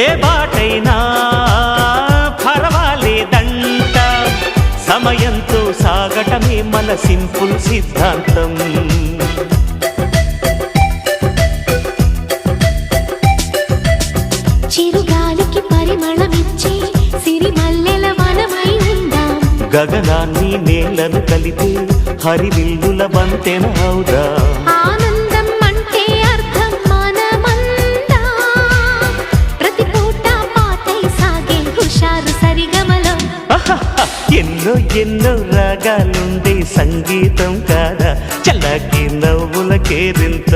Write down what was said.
ఏ బాటైనా పర్వాలేదంట, సమయంతో సాగటమే మన సింపుల్ సిద్ధాంతం. చిరుగాలికి పరిమళమిచ్చే సిరిమల్లెల వనమై ఉందాం, గగనాన్ని నేలను కలిపే హరివిల్లుల బంతెన అవుదాం. ఆనందం అంటే అర్థం మనమందా, ప్రతి పూట పాతై సాగే హుషారు సరిగమలో. ఎన్నో ఎన్నో రాగాలుండే సంగీతం కాదా, చల్లకి నవ్వుల కేరింత.